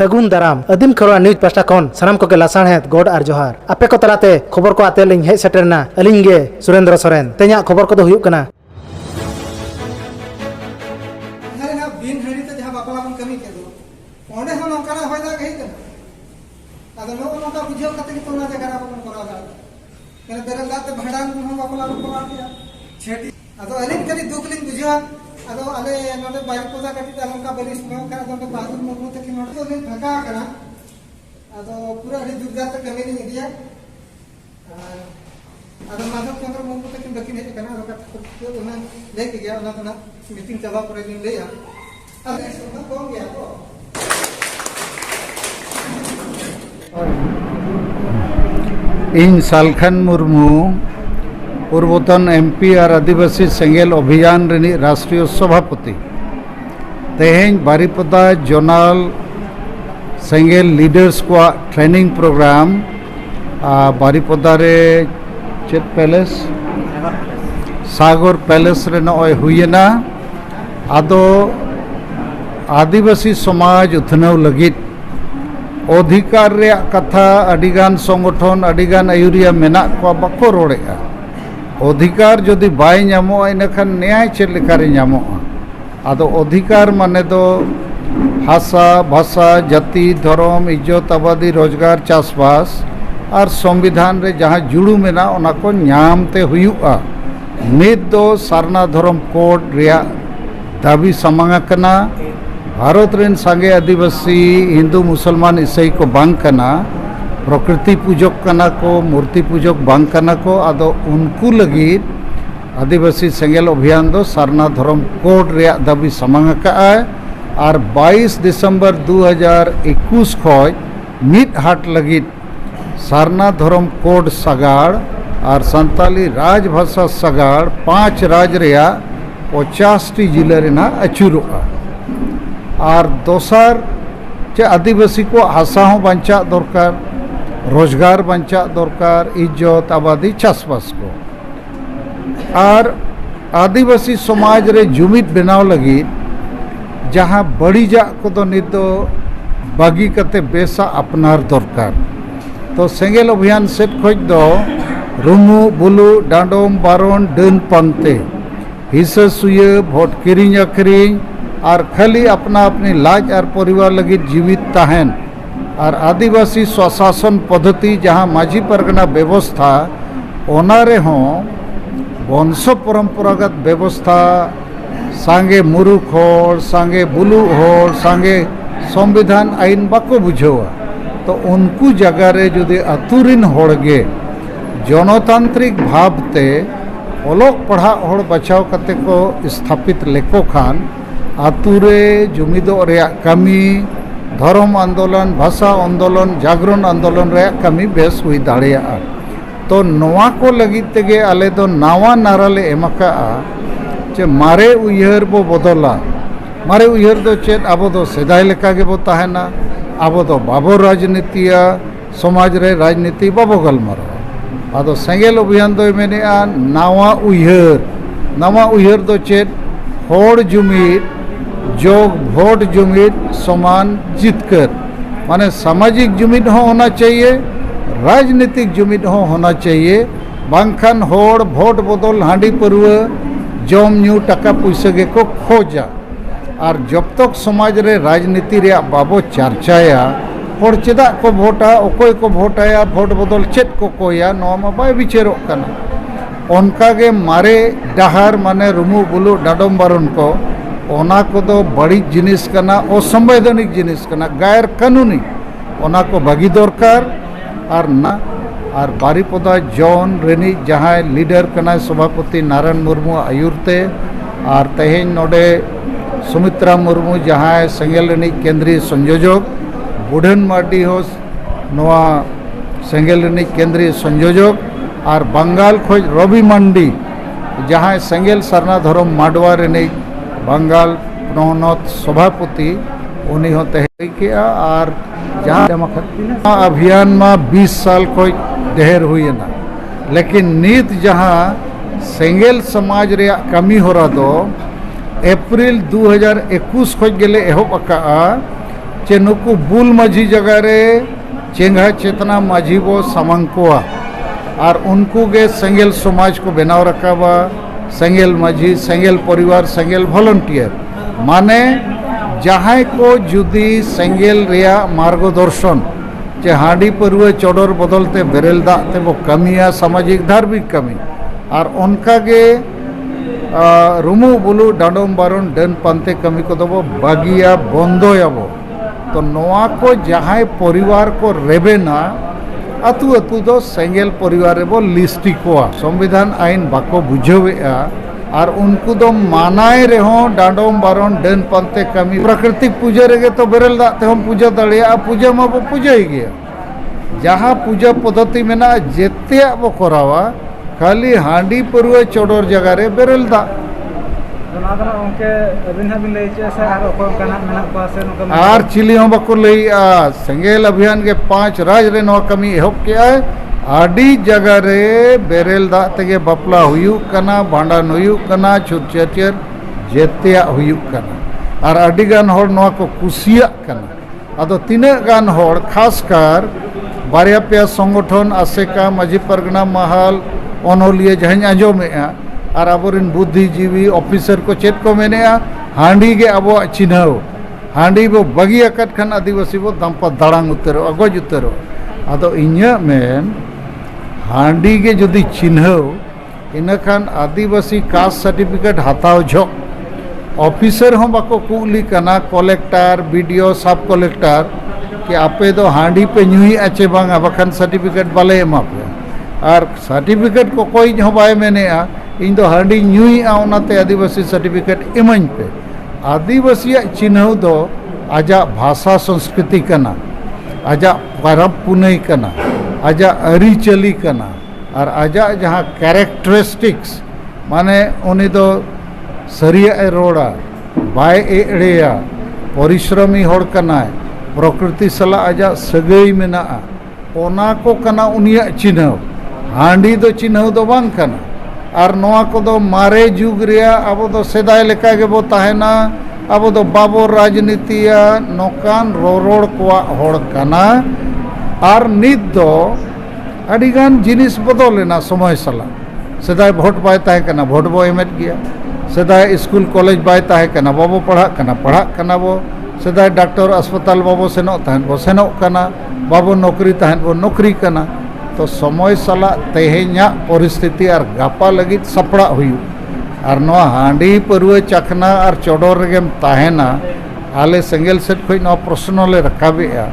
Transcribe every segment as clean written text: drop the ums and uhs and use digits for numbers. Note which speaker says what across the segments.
Speaker 1: सगुन दाराम आदिम Kharwa news pasta खन सानाम को लासाणहेत गोड आर जोहार आपे को तलाते खबर को आते लिंग हे सेटरना अलिंग गे सुरेंद्र सोरेन तेया खबर को दो हुयुक कना
Speaker 2: बिन हड़ी ते जहां बापला बन कमी के दो ओंडे हम नौकरा होय दा गई कना आदो नो नौका बुझियो कते के तोना जगह बन करा दा केने बेरल दाते भाडान हम बापला बन करा दिया छेटी आदो अलिंग करी दुख लिंग बुझियो आदो आले नोडे बाई पोजा कटी ता नौका बलिस में का नोडे बादुर मुर्मू ते कि नोडे तो ले भगा कना आदो पूरा हड़ी दुख दाते कमी लिंग दिया आदो माधव चंद्र मुर्मू ते कि बकिन हे कना रोका तो उना लेके गया उना तना मीटिंग चला परे दिन ले आ अरे सुना कौन गया तो
Speaker 3: इन सालखान मुर्मू पूर्वतन एमपी और आदिवासी सेंगेल अभियान रेनी राष्ट्रीय सभापति तेहें बारिपदा जोनाल सेंगेल लीडर्स को ट्रेनिंग प्रोग्राम बारिपदा रे चेत पैलेस सागर पैलेस रे नय हुयना आदो आदिवासी समाज उथनव लगित अधिकार रे कथा अडिगान संगठन अडिगान आयुरिया मेना को बाको रोड़ेगा अधिकार जदि बाय नामो इनखान न्याय चेद लेकारे नामोआ आदो अधिकार माने दो हासा भाषा जाति धर्म इज्जत आबादी रोजगार चाषबास और संविधान रे जहाँ जुड़ू मेना ओना को नामते हुयुआ नित दो सारना धर्म कोड रिया दाबी समांगा कना भारत रेन सांगे आदिवासी हिंदू मुसलमान ईसाई को बांग कना प्रकृति पूजक कना को मूर्ति पूजक बांग कना को आदो उनको लगित आदिवासी सेंगेल अभियान दो सारना धर्म कोड रिया दाबी समांगा का और 22 दिसंबर 2021 खोज मिट हाट लगित सारना धर्म कोड सगाड़ और संताली राजभाषा सगाड़ 5 राज रिया 50 जिला रेना अचुरोगा और दोसर चे आदिवासी को हासा हों बंचा दरकार रोजगार बंचा दरकार इज्जत आबादी चाषबास को और आदिवासी समाज रे जुमिद बनाव लगी जहाँ बड़ी जा को तो नित बागी कते बेसा अपनार दरकार तो सेंगेल अभियान सेट खोज दो रुमु बुलु डांडोम बारोन डन पंते हिस्सा सुये भोट किरिंग अखरिंग और खाली अपना अपनी लाज और परिवार लगी जीवित तहन और आदिवासी स्वशासन पद्धति जहाँ माझी परगना व्यवस्था ओनारे हों वंश परंपरागत व्यवस्था सांगे मुरुख होड़ सांगे बुलु होड़ सांगे संविधान आईन बाको बुझेवा तो उनको जगह रे जुदि अतुरिन होड़गे जनतांत्रिक भावते ओलोक पढ़ा होड़ बचाव कते को स्थापित लेको खान आतुरे जुमिदो रे कमी धर्म आंदोलन भाषा आंदोलन जागरण आंदोलन रे कमी बेस हुई दाड़िया तो नवा को लगी तेगे आले दो नावा नाराले एमका चे मारे उयहर बो बदला मारे उयहर दो चेत आबो दो सेदाय लेका गे बो ताहेना आबो दो बाबो राजनीतिया समाज रे राजनीति बाबो गलमारो आदो सेंगेल अभियान दो मेनेआ नावा उयहर दो चेत होड़ जुमिद जोग भोट जुमिद समान जितकर माने सामाजिक जुमिद होना चाहिए राजनीतिक जुमिद होना चाहिए बांखान होड़ भोट बदल हांडी परुआ जम न्यू टाका पैसा गे को खोजा और जब तक समाज रे राजनीति रे बाबो चर्चाया होड़ चेदा को भोटा ओकोय को भोटाया भोट बदल चेत को कोया नोमा बाय विचारोग कना उनका गे मारे डहार माने रुमु बुलु डाडम बारन को ओना को दो बड़ी जिनिस कना असंवैधानिक जिनिस कना गैर कानूनी ओना को भागी दरकार और ना और बारिपदा जौन रेनी जहाँ लीडर कना सभापति नारायण मुर्मू आयुरते और तेहें नोडे सुमित्रा मुर्मू जहाँ सेंगेल रेनी केंद्रीय संयोजक बुढ़न मार्डी हो नवा सेंगेल रेनी केंद्रीय संयोजक और बंगाल खोज रवि मंडी जहाँ सेंगेल सरना धर्म माडवा रेनी बंगाल नौनत सभापति उन्हीं होते हैं कि और जहाँ अभियान में 20 साल कोई देर हुई ना लेकिन नीत जहाँ सेंगेल समाज रे कमी हो रहा दो अप्रैल 2021 खोज गेले एहब अका चे नुकु बुल माझी जगह रे चेंगा चेतना माझी बो सामांग कोआ और उनको के सेंगेल समाज को बनाव रखाबा सेंगेल माझी सेंगेल परिवार सेंगेल वॉलंटियर माने जहां को जुदी सेंगेल रिया मार्गदर्शन चे हांडी परुए चोडर बदलते बेरेल दाते वो कमिया सामाजिक धार्मिक कमी और उनका के रुमु बुलु डांडम बारन डन पांते कमी को दबो बागिया बंदोयाबो तो नोआ को जहां परिवार को रेबेना अतु अतु दो सेंगेल परिवार रे बो लिस्टी कोआ संविधान आईन बाको बुझावेआ और उनको दो मानाए रे हो डांडम बारन डन पांते कमी प्राकृतिक पूजा रे तो बेरेल दाते हम पूजा दड़िया पूजा मा बो पूजा ही गया जहां पूजा पद्धति में ना जेते बो करावा खाली हांडी परुए चोडर जगह रे बेरेल दा आर चिली हम बाको लैया सेंगेल अभियान के 5 राज रे नवा कमी एहब के आए आडी जगह रे बेरेल दा तेगे बपला हुयुक कना भांडन हुयुक कना छुटचर जेतेया हुयुक कना और आडी गान होड़ नवा को कुसिया कना अदो तिने गान होड़ खासकर बारिया पे संगठन आसेका माझी परगना महल ओनोलिया जहां आंजोमेआ और आबोरिन बुद्धिजीवी ऑफिसर को चेत को मेनेआ हांडी के आबो चिन्हव हांडी बो बगी अकट खान आदिवासी बो दंपा दाड़ांग उतरो अगोज उतरो आदो इन्या में हांडी के जुदी चिन्हव इन खान आदिवासी कास्ट सर्टिफिकेट हताव झो ऑफिसर हम बाको कुली कना कलेक्टर बीडीओ सब कलेक्टर कि आपे दो हांडी पे नुई आचे बांगा बखान सर्टिफिकेट बाले एमा पे और सर्टिफिकेट को कोई हो बाय मेनेआ इन दो हांडी नुई आउनाते आदिवासी सर्टिफिकेट इमन पे आदिवासी चिन्हव दो आजा भाषा संस्कृति कना आजा परब पुनई कना आजा अरी चली कना और आजा जहाँ कैरेक्टरिस्टिक्स माने उनी दो सरिया रोड़ा बाय एड़ेया परिश्रमी होड़ कनाय प्रकृति सला आजा सगई मेना ओना को कना उनिया चिन्हव हांडी दो चिन्हव दो बांग कना और नोआ को दो मारे जुग रिया अब दो सेदाय लेका के बो ताहेना अब दो बाबो राजनीतिया नोकान रोरोड़ कोआ होड़ कना और नित दो अडिगान जिनिस बदलेना समय सला सेदाय भोट बाय ताहे कना भोट बो एमेट गया सेदाय स्कूल कॉलेज बाय ताहे कना बाबो पढ़ा कना बो सेदाय डॉक्टर अस्पताल बाबो सेनो ताहन बो सेनो कना बाबो नौकरी ताहन बो नौकरी कना तो समय सला तेहेन्या परिस्थिति और गापा लगित सपड़ा हुई और नवा हांडी परुए चखना और चोडोर रेगेम ताहेना आले सेंगेल सेट खोई नवा प्रश्न ले रखाबेआ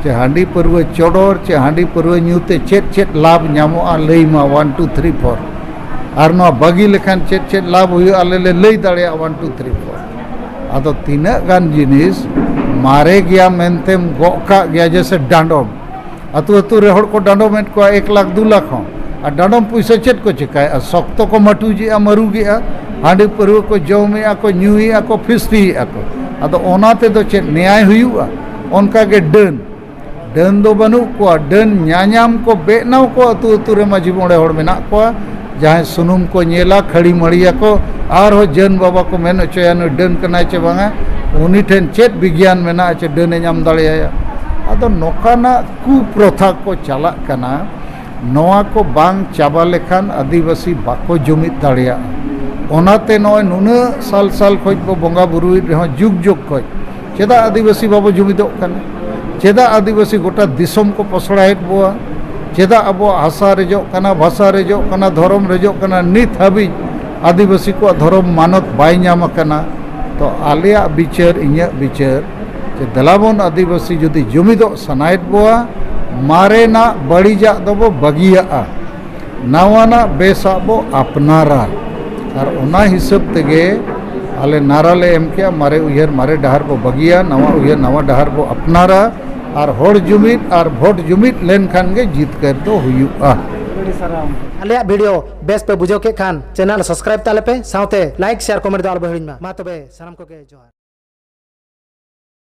Speaker 3: चे हांडी परुए चोडोर चे हांडी परुए न्यूते चेत चेत लाभ न्यामोआ लैमा 1 2 3 4 और नवा बगी लेखान चेत चेत लाभ हुई आले ले लई दाड़ेया 1 2 3 4 आदो तीना गान जिनिस मारे गया मेनतेम गोका गया जैसे डांडोम अतु अतु रे हड़ को डांडोमेट को 1 लाख 2 लाख हो और डांडोम पैसा चेत को चिकाय सख्त को मटुजी मरु गया हांडी परुआ को जौमेआ को न्यूआ को फिस्टीआ को अदो ओनाते दो चेत न्याय हुआ उनका के डन डन दो बनु को डन न्यायाम को बेनाव को अतु अतु रे माझी मोड़े हड़ मेना को जहां सुनुम को नेला खड़ी मड़िया को और हो जन बाबा को मेन चया न डन कना चे बांगा उनी ठेन चेत विज्ञान मेना चे डन नाम दाड़ेया अदो नोकाना कुप्रथा को चला कना नोआ को बांग चाबा लेखान आदिवासी बाको जुमिद दाड़िया ओनाते नोय नुना साल साल खोज बो बंगा बुरुई रहो जुग जुग खोज चेदा आदिवासी बाबो जुमिदोग कना चेदा आदिवासी गोटा दिसम को पसड़ायत बोआ चेदा अबो आशा रेजो कना भाषा रेजो कना धर्म रेजो कना नित हाबी आदिवासी को धर्म मानत बाय नाम कना तो आलिया विचार इन्या विचार दलाबन आदिवासी जुदी जुमिदो सनायत बोआ मारेना बड़ीजा दबो बगिया नावाना बेसा बो अपनारा और उना हिसाब तेगे आले नारा ले एम किया मारे उयहर मारे डहार बो बगिया नवा उयहर नवा डहार बो अपनारा और होड़ जुमिद और भोट जुमिद लेन खान के जीत कर तो हुआ
Speaker 1: आलिया वीडियो बेस पे बुझो के खान चैनल सब्सक्राइब ताले पे साउते लाइक शेयर कमेंट दाल बहिड़िन मा तबे सलाम को के जोहार।